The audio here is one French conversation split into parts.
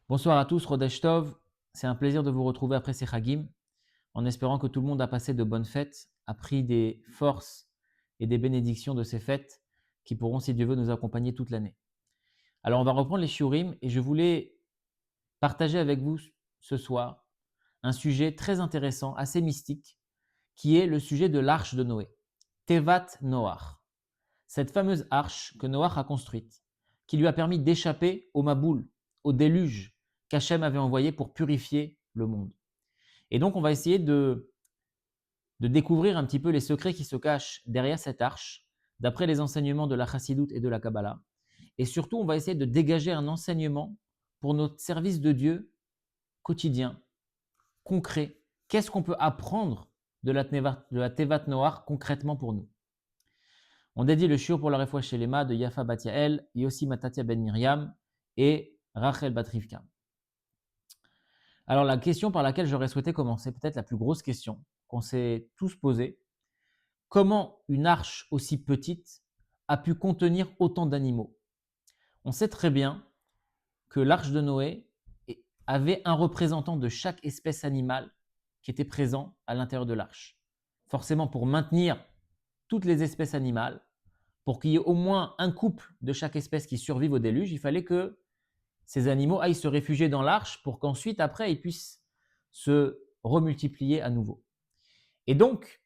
Bonsoir à tous, Rodesh Tov. C'est un plaisir de vous retrouver après ces Chagim, en espérant que tout le monde a passé de bonnes fêtes, a pris des forces et des bénédictions de ces fêtes qui pourront, si Dieu veut, nous accompagner toute l'année. Alors, on va reprendre les Shiurim et je voulais partager avec vous ce soir un sujet très intéressant, assez mystique, qui est le sujet de l'arche de Noé, Tevat Noach. Cette fameuse arche que Noach a construite, qui lui a permis d'échapper au Maboul, au déluge qu'Hachem avait envoyé pour purifier le monde. Et donc, on va essayer de découvrir un petit peu les secrets qui se cachent derrière cette arche, d'après les enseignements de la Chassidoute et de la Kabbalah. Et surtout, on va essayer de dégager un enseignement pour notre service de Dieu quotidien, concret. Qu'est-ce qu'on peut apprendre de la Tevat Noach concrètement pour nous? On dédie le shiur pour la Refoua Shelema de Yafa Bat Yael, Yossi Matatia Ben Miriam et Rachel Bat Rivka. Alors la question par laquelle j'aurais souhaité commencer, peut-être la plus grosse question qu'on s'est tous posée, comment une arche aussi petite a pu contenir autant d'animaux? On sait très bien que l'arche de Noé avait un représentant de chaque espèce animale qui était présent à l'intérieur de l'arche. Forcément, pour maintenir toutes les espèces animales, pour qu'il y ait au moins un couple de chaque espèce qui survive au déluge, il fallait que ces animaux aillent se réfugier dans l'arche pour qu'ensuite, après, ils puissent se remultiplier à nouveau. Et donc,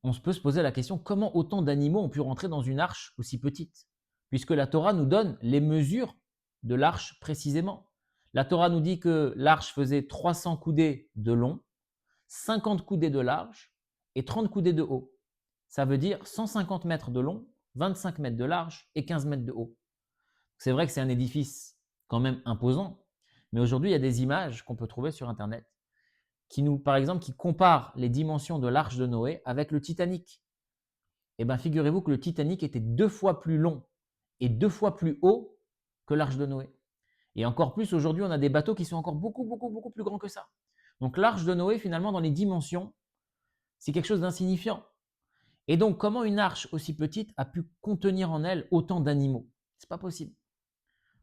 on peut se poser la question, comment autant d'animaux ont pu rentrer dans une arche aussi petite? Puisque la Torah nous donne les mesures de l'arche précisément. La Torah nous dit que l'arche faisait 300 coudées de long, 50 coudées de large et 30 coudées de haut. Ça veut dire 150 mètres de long, 25 mètres de large et 15 mètres de haut. C'est vrai que c'est un édifice quand même imposant, mais aujourd'hui, il y a des images qu'on peut trouver sur Internet par exemple, qui comparent les dimensions de l'arche de Noé avec le Titanic. Eh bien, figurez-vous que le Titanic était 2 fois plus long et 2 fois plus haut que l'arche de Noé. Et encore plus, aujourd'hui, on a des bateaux qui sont encore beaucoup, beaucoup, beaucoup plus grands que ça. Donc l'arche de Noé, finalement, dans les dimensions, c'est quelque chose d'insignifiant. Et donc, comment une arche aussi petite a pu contenir en elle autant d'animaux? C'est pas possible.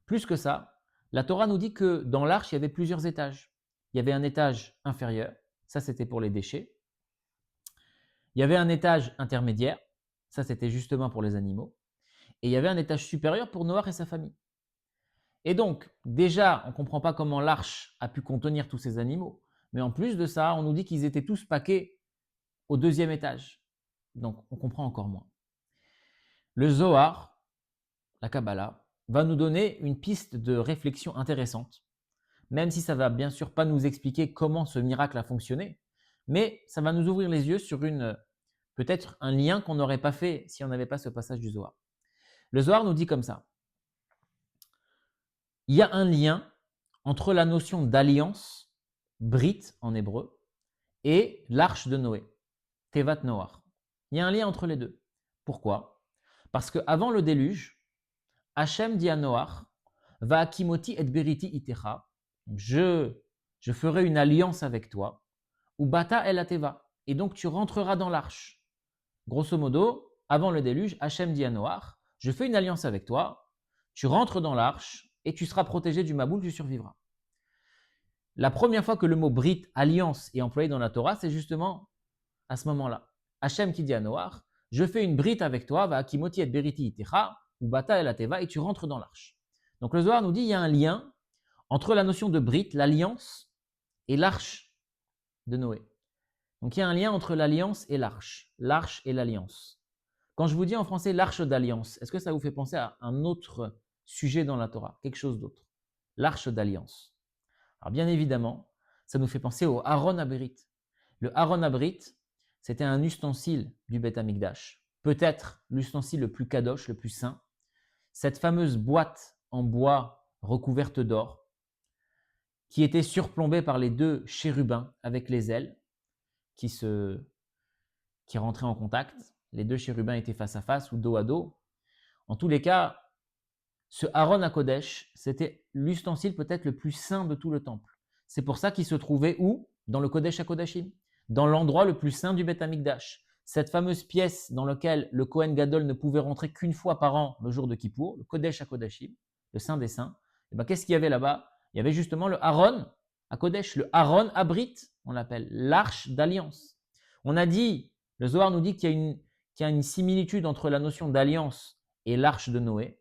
Plus que ça, la Torah nous dit que dans l'arche, il y avait plusieurs étages. Il y avait un étage inférieur, ça c'était pour les déchets. Il y avait un étage intermédiaire, ça c'était justement pour les animaux. Et il y avait un étage supérieur pour Noach et sa famille. Et donc, déjà, on ne comprend pas comment l'arche a pu contenir tous ces animaux. Mais en plus de ça, on nous dit qu'ils étaient tous paquets au deuxième étage. Donc, on comprend encore moins. Le Zohar, la Kabbalah, va nous donner une piste de réflexion intéressante, même si ça va bien sûr pas nous expliquer comment ce miracle a fonctionné, mais ça va nous ouvrir les yeux sur peut-être un lien qu'on n'aurait pas fait si on n'avait pas ce passage du Zohar. Le Zohar nous dit comme ça. Il y a un lien entre la notion d'alliance, Brit en hébreu, et l'arche de Noé, Tevat Noach. Il y a un lien entre les deux. Pourquoi? Parce qu'avant le déluge, Hachem dit à Noach, Va akimoti et beriti itecha, je ferai une alliance avec toi, ou bata el ateva, et donc tu rentreras dans l'arche. Grosso modo, avant le déluge, Hachem dit à Noach, je fais une alliance avec toi, tu rentres dans l'arche, et tu seras protégé du Maboul, tu survivras. La première fois que le mot Brit, alliance, est employé dans la Torah, c'est justement à ce moment-là. Hachem qui dit à Noach, je fais une Brit avec toi, va akimoti et beriti itecha, ou bata el ateva, et tu rentres dans l'arche. Donc le Zohar nous dit il y a un lien entre la notion de Brit, l'alliance, et l'arche de Noé. Donc il y a un lien entre l'alliance et l'arche et l'alliance. Quand je vous dis en français l'arche d'alliance, est-ce que ça vous fait penser à un autre sujet dans la Torah, quelque chose d'autre? L'arche d'alliance. Alors bien évidemment, ça nous fait penser au Aaron Abrit. Le Aaron Abrit, c'était un ustensile du Beth Amikdash, peut-être l'ustensile le plus kadosh, le plus saint. Cette fameuse boîte en bois recouverte d'or, qui était surplombée par les deux chérubins avec les ailes qui rentraient en contact. Les deux chérubins étaient face à face ou dos à dos. En tous les cas, ce Aaron HaKodesh, c'était l'ustensile peut-être le plus saint de tout le temple. C'est pour ça qu'il se trouvait où? Dans le Kodesh HaKodashim, dans l'endroit le plus saint du Beth Amikdash. Cette fameuse pièce dans laquelle le Kohen Gadol ne pouvait rentrer qu'une fois par an, le jour de Kippour, le Kodesh HaKodashim, le Saint des Saints. Et ben, qu'est-ce qu'il y avait là-bas? il y avait justement le Aaron à Kodesh, le Aaron Abrit, on l'appelle, l'arche d'alliance. On a dit, le Zohar nous dit qu'il y a une similitude entre la notion d'alliance et l'arche de Noé,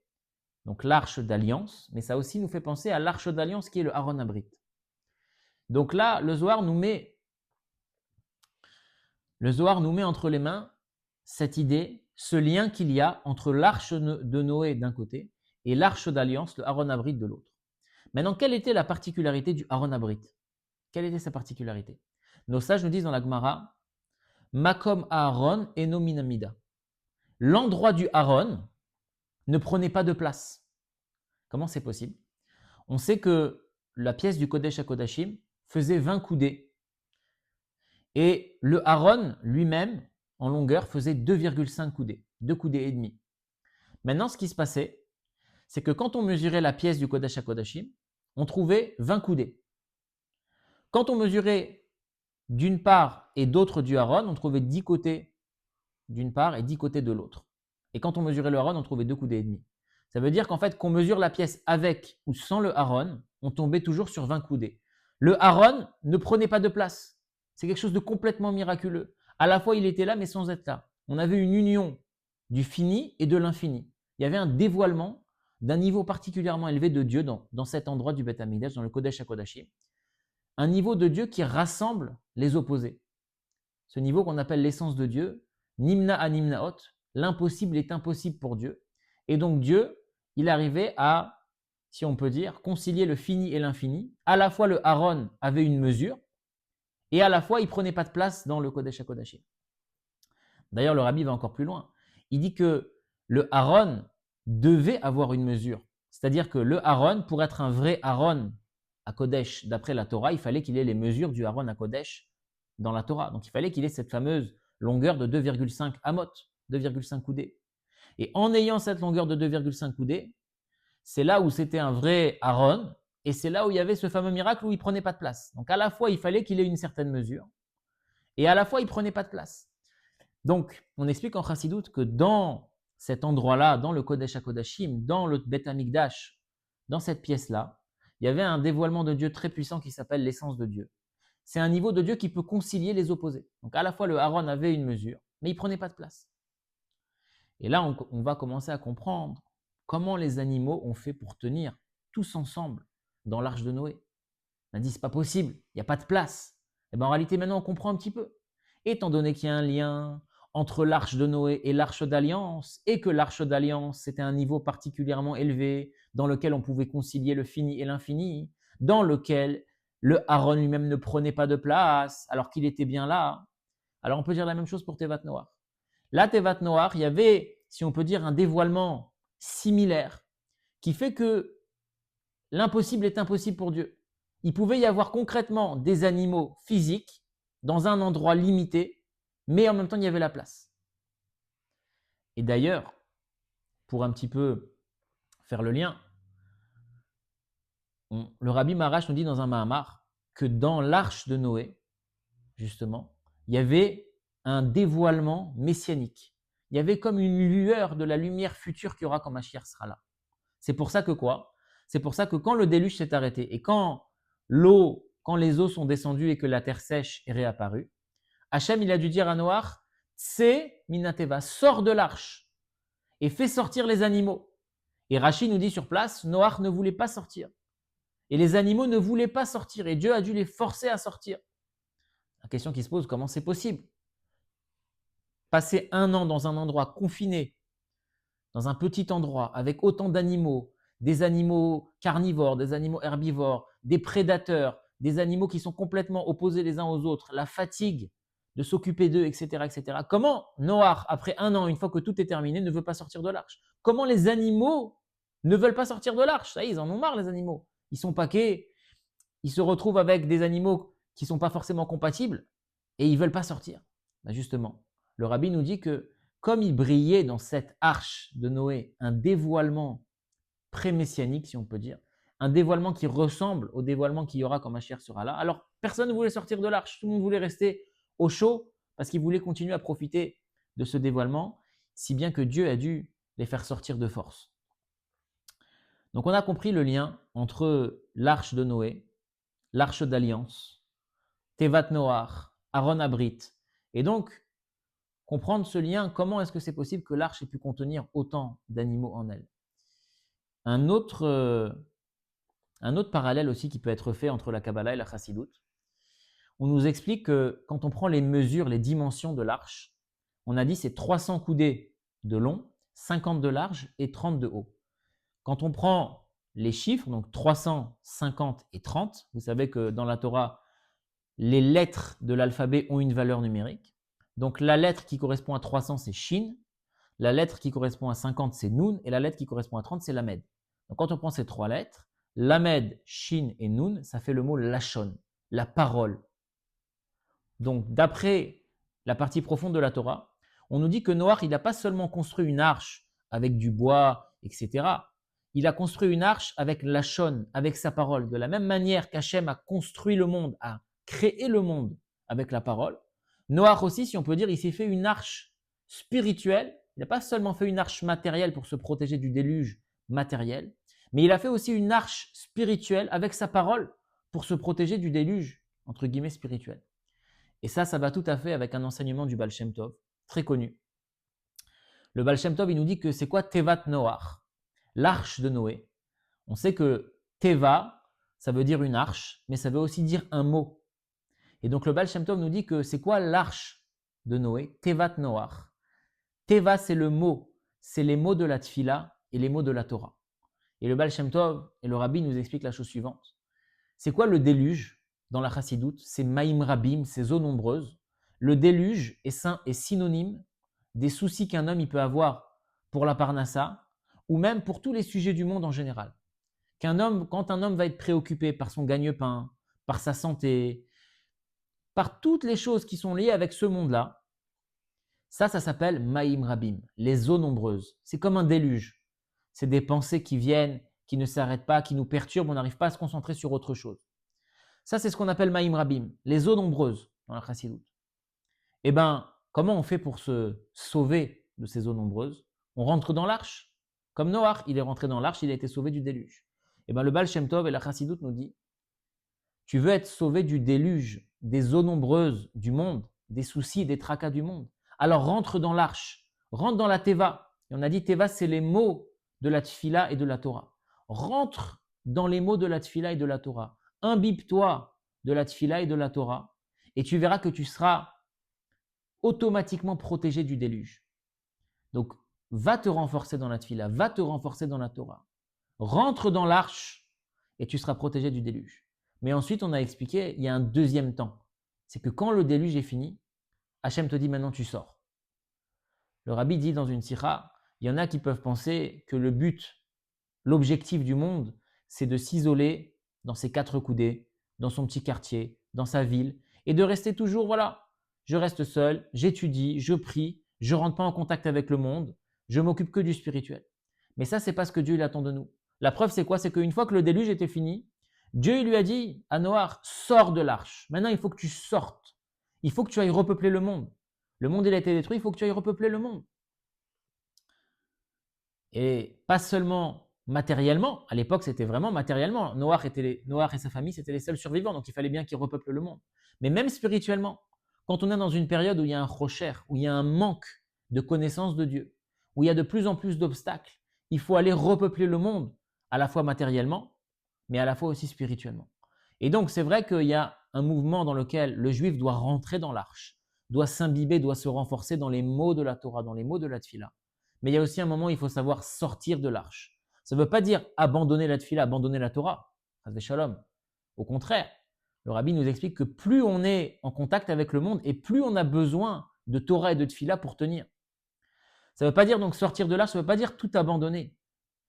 donc l'arche d'alliance, mais ça aussi nous fait penser à l'arche d'alliance qui est le Aaron Abrit. Donc là, le Zohar nous met entre les mains cette idée, ce lien qu'il y a entre l'arche de Noé d'un côté et l'arche d'alliance, le Aaron Abrit de l'autre. Maintenant, quelle était la particularité du Aaron Abrit? Quelle était sa particularité? Nos sages nous disent dans la Gemara, Makom Aaron eno minamida. L'endroit du Aaron ne prenait pas de place. Comment c'est possible? On sait que la pièce du Kodesh HaKodashim faisait 20 coudées. Et le Aaron lui-même, en longueur, faisait 2,5 coudées, 2 coudées et demi. Maintenant, ce qui se passait, c'est que quand on mesurait la pièce du Kodesh HaKodashim, on trouvait 20 coudées. Quand on mesurait d'une part et d'autre du Aaron, on trouvait 10 côtés d'une part et 10 côtés de l'autre. Et quand on mesurait le Aaron, on trouvait 2 coudées et demi. Ça veut dire qu'en fait, qu'on mesure la pièce avec ou sans le Aaron, on tombait toujours sur 20 coudées. Le Aaron ne prenait pas de place. C'est quelque chose de complètement miraculeux. À la fois, il était là, mais sans être là. On avait une union du fini et de l'infini. Il y avait un dévoilement d'un niveau particulièrement élevé de Dieu dans cet endroit du Beth Amikdash, dans le Kodesh HaKodashim. Un niveau de Dieu qui rassemble les opposés. Ce niveau qu'on appelle l'essence de Dieu, Nimna Animnaot, l'impossible est impossible pour Dieu. Et donc Dieu, il arrivait à, si on peut dire, concilier le fini et l'infini. À la fois le Aaron avait une mesure, et à la fois il ne prenait pas de place dans le Kodesh HaKodashim. D'ailleurs, le Rabbi va encore plus loin. Il dit que le Aaron devait avoir une mesure. C'est-à-dire que le Aaron, pour être un vrai Aaron à Kodesh, d'après la Torah, il fallait qu'il ait les mesures du Aaron à Kodesh dans la Torah. Donc il fallait qu'il ait cette fameuse longueur de 2,5 amot, 2,5 coudées. Et en ayant cette longueur de 2,5 coudées, c'est là où c'était un vrai Aaron, et c'est là où il y avait ce fameux miracle où il ne prenait pas de place. Donc à la fois, il fallait qu'il ait une certaine mesure, et à la fois, il ne prenait pas de place. Donc, on explique en Chassidoute que dans cet endroit-là, dans le Kodesh HaKodashim, dans le Beth Amikdash, dans cette pièce-là, il y avait un dévoilement de Dieu très puissant qui s'appelle l'essence de Dieu. C'est un niveau de Dieu qui peut concilier les opposés. Donc à la fois le Aaron avait une mesure, mais il ne prenait pas de place. Et là, on va commencer à comprendre comment les animaux ont fait pour tenir tous ensemble dans l'arche de Noé. On a dit, c'est pas possible, il n'y a pas de place. Et bien en réalité, maintenant, on comprend un petit peu. Étant donné qu'il y a un lien entre l'arche de Noé et l'arche d'alliance, et que l'arche d'alliance, c'était un niveau particulièrement élevé, dans lequel on pouvait concilier le fini et l'infini, dans lequel le Aaron lui-même ne prenait pas de place, alors qu'il était bien là. Alors on peut dire la même chose pour Tevat Noach. Là, Tevat Noach, il y avait, si on peut dire, un dévoilement similaire, qui fait que l'impossible est impossible pour Dieu. Il pouvait y avoir concrètement des animaux physiques dans un endroit limité, mais en même temps, il y avait la place. Et d'ailleurs, pour un petit peu faire le lien, le Rabbi Marash nous dit dans un Mahamar que dans l'arche de Noé, justement, il y avait un dévoilement messianique. Il y avait comme une lueur de la lumière future qui aura quand Mashiach sera là. C'est pour ça que quoi? C'est pour ça que quand le déluge s'est arrêté et quand les eaux sont descendues et que la terre sèche est réapparue, Hachem, il a dû dire à Noach, Tse minateva, sors de l'arche et fais sortir les animaux. Et Rashi nous dit sur place, Noach ne voulait pas sortir. Et les animaux ne voulaient pas sortir et Dieu a dû les forcer à sortir. La question qui se pose, comment c'est possible? Passer un an dans un endroit confiné, dans un petit endroit, avec autant d'animaux, des animaux carnivores, des animaux herbivores, des prédateurs, des animaux qui sont complètement opposés les uns aux autres, la fatigue de s'occuper d'eux, etc., etc. Comment Noach, après un an, une fois que tout est terminé, ne veut pas sortir de l'arche? Comment les animaux ne veulent pas sortir de l'arche? Ça y est, ils en ont marre, les animaux. Ils sont paquets, ils se retrouvent avec des animaux qui ne sont pas forcément compatibles et ils ne veulent pas sortir. Ben justement, le Rabbi nous dit que comme il brillait dans cette arche de Noé un dévoilement pré-messianique, si on peut dire, un dévoilement qui ressemble au dévoilement qu'il y aura quand Mashiach sera là, alors personne ne voulait sortir de l'arche, tout le monde voulait rester au chaud parce qu'il voulait continuer à profiter de ce dévoilement, si bien que Dieu a dû les faire sortir de force. Donc on a compris le lien entre l'arche de Noé, l'arche d'alliance, Tevat Noach, Aaron Abrit, et donc comprendre ce lien, comment est-ce que c'est possible que l'arche ait pu contenir autant d'animaux en elle. Un autre parallèle aussi qui peut être fait entre la Kabbalah et la Chassidoute, on nous explique que quand on prend les mesures, les dimensions de l'arche, on a dit c'est 300 coudées de long, 50 de large et 30 de haut. Quand on prend les chiffres, donc 300, 50 et 30, vous savez que dans la Torah, les lettres de l'alphabet ont une valeur numérique. Donc la lettre qui correspond à 300, c'est Shin, la lettre qui correspond à 50, c'est Nun, et la lettre qui correspond à 30, c'est Lamed. Donc quand on prend ces trois lettres, Lamed, Shin et Nun, ça fait le mot Lashon, la parole. Donc d'après la partie profonde de la Torah, on nous dit que Noach, il n'a pas seulement construit une arche avec du bois, etc. Il a construit une arche avec Lashon, avec sa parole. De la même manière qu'Hachem a construit le monde, a créé le monde avec la parole, Noach aussi, si on peut dire, il s'est fait une arche spirituelle. Il n'a pas seulement fait une arche matérielle pour se protéger du déluge matériel, mais il a fait aussi une arche spirituelle avec sa parole pour se protéger du déluge, entre guillemets, spirituel. Et ça va tout à fait avec un enseignement du Baal Shem Tov, très connu. Le Baal Shem Tov, il nous dit que c'est quoi Tevat Noach, l'arche de Noé. On sait que Teva, ça veut dire une arche, mais ça veut aussi dire un mot. Et donc le Baal Shem Tov nous dit que c'est quoi l'arche de Noé, Tevat Noach. Teva, c'est le mot, c'est les mots de la Tfila et les mots de la Torah. Et le Baal Shem Tov et le Rabbi nous expliquent la chose suivante. C'est quoi le déluge dans la Chassidoute? C'est Maïm Rabim, c'est eaux nombreuses. Le déluge est synonyme des soucis qu'un homme il peut avoir pour la Parnassa ou même pour tous les sujets du monde en général. Quand un homme va être préoccupé par son gagne-pain, par sa santé, par toutes les choses qui sont liées avec ce monde-là, ça s'appelle Maïm Rabim, les eaux nombreuses. C'est comme un déluge. C'est des pensées qui viennent, qui ne s'arrêtent pas, qui nous perturbent, on n'arrive pas à se concentrer sur autre chose. Ça, c'est ce qu'on appelle Maïm Rabim, les eaux nombreuses dans la Chassidoute. Eh bien, comment on fait pour se sauver de ces eaux nombreuses? On rentre dans l'arche. Comme Noach, il est rentré dans l'arche, il a été sauvé du déluge. Eh bien, le Baal Shem Tov et la Chassidoute nous dit, tu veux être sauvé du déluge, des eaux nombreuses du monde, des soucis, des tracas du monde. Alors rentre dans l'arche, rentre dans la Teva. Et on a dit Teva, c'est les mots de la Tfila et de la Torah. Rentre dans les mots de la Tfila et de la Torah. Imbibe-toi de la Tfila et de la Torah et tu verras que tu seras automatiquement protégé du déluge. Donc, va te renforcer dans la Tfila, va te renforcer dans la Torah. Rentre dans l'arche et tu seras protégé du déluge. Mais ensuite, on a expliqué, il y a un deuxième temps. C'est que quand le déluge est fini, Hachem te dit maintenant tu sors. Le Rabbi dit dans une sikha, il y en a qui peuvent penser que le but, l'objectif du monde, c'est de s'isoler dans ses quatre coudées, dans son petit quartier, dans sa ville, et de rester toujours, voilà, je reste seul, j'étudie, je prie, je ne rentre pas en contact avec le monde, je m'occupe que du spirituel. Mais ça, c'est pas ce que Dieu il attend de nous. La preuve, c'est quoi? C'est qu'une fois que le déluge était fini, Dieu il lui a dit à Noach, sors de l'arche. Maintenant, il faut que tu sortes. Il faut que tu ailles repeupler le monde. Le monde il a été détruit, il faut que tu ailles repeupler le monde. Et pas seulement matériellement, à l'époque c'était vraiment matériellement. Noach et sa famille, c'était les seuls survivants, donc il fallait bien qu'ils repeuplent le monde. Mais même spirituellement, quand on est dans une période où il y a un rocher, où il y a un manque de connaissance de Dieu, où il y a de plus en plus d'obstacles, il faut aller repeupler le monde, à la fois matériellement, mais à la fois aussi spirituellement. Et donc c'est vrai qu'il y a un mouvement dans lequel le juif doit rentrer dans l'arche, doit s'imbiber, doit se renforcer dans les mots de la Torah, dans les mots de la Tfila. Mais il y a aussi un moment où il faut savoir sortir de l'arche. Ça ne veut pas dire abandonner la Tfila, abandonner la Torah. Shalom. Au contraire, le Rabbi nous explique que plus on est en contact avec le monde et plus on a besoin de Torah et de Tfila pour tenir. Ça ne veut pas dire donc sortir de l'arche, ça ne veut pas dire tout abandonner.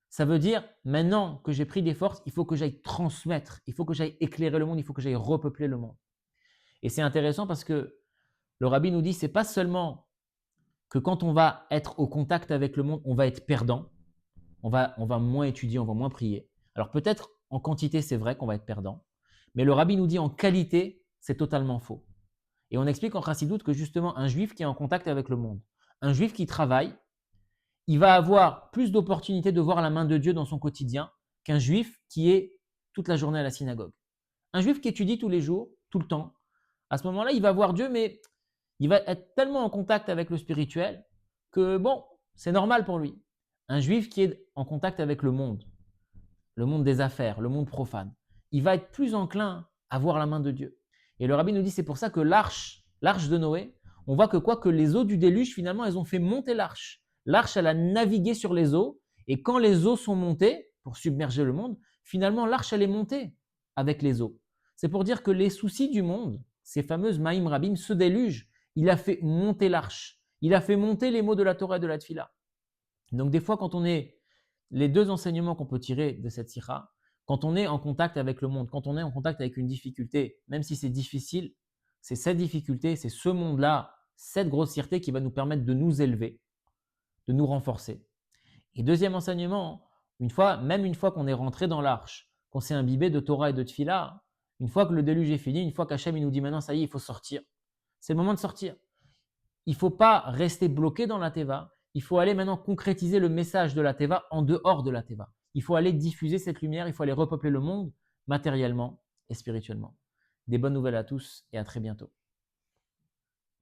Ça veut dire maintenant que j'ai pris des forces, il faut que j'aille transmettre, il faut que j'aille éclairer le monde, il faut que j'aille repeupler le monde. Et c'est intéressant parce que le Rabbi nous dit, c'est pas seulement que quand on va être au contact avec le monde, on va être perdant, on va moins étudier, on va moins prier. Alors peut-être en quantité, c'est vrai qu'on va être perdant, mais le Rabbi nous dit en qualité, c'est totalement faux. Et on explique en Chassidoute que justement, un juif qui est en contact avec le monde, un juif qui travaille, il va avoir plus d'opportunités de voir la main de Dieu dans son quotidien qu'un juif qui est toute la journée à la synagogue. Un juif qui étudie tous les jours, tout le temps, à ce moment-là, il va voir Dieu, mais il va être tellement en contact avec le spirituel que bon, c'est normal pour lui. Un juif qui est en contact avec le monde des affaires, le monde profane, il va être plus enclin à voir la main de Dieu. Et le rabbi nous dit, c'est pour ça que l'arche de Noé, on voit que quoi que les eaux du déluge, finalement, elles ont fait monter l'arche. L'arche, elle a navigué sur les eaux, et quand les eaux sont montées, pour submerger le monde, finalement, l'arche, elle est montée avec les eaux. C'est pour dire que les soucis du monde, ces fameuses Maïm Rabim, ce déluge, il a fait monter l'arche. Il a fait monter les mots de la Torah et de la Tfila. Donc des fois, quand on est, les deux enseignements qu'on peut tirer de cette sikha, quand on est en contact avec le monde, quand on est en contact avec une difficulté, même si c'est difficile, c'est cette difficulté, c'est ce monde-là, cette grossièreté qui va nous permettre de nous élever, de nous renforcer. Et deuxième enseignement, même une fois qu'on est rentré dans l'arche, qu'on s'est imbibé de Torah et de Tfila, une fois que le déluge est fini, une fois qu'Hachem il nous dit maintenant ça y est, il faut sortir. C'est le moment de sortir. Il ne faut pas rester bloqué dans la Teva. Il faut aller maintenant concrétiser le message de la Teva en dehors de la Teva. Il faut aller diffuser cette lumière, il faut aller repeupler le monde matériellement et spirituellement. Des bonnes nouvelles à tous et à très bientôt.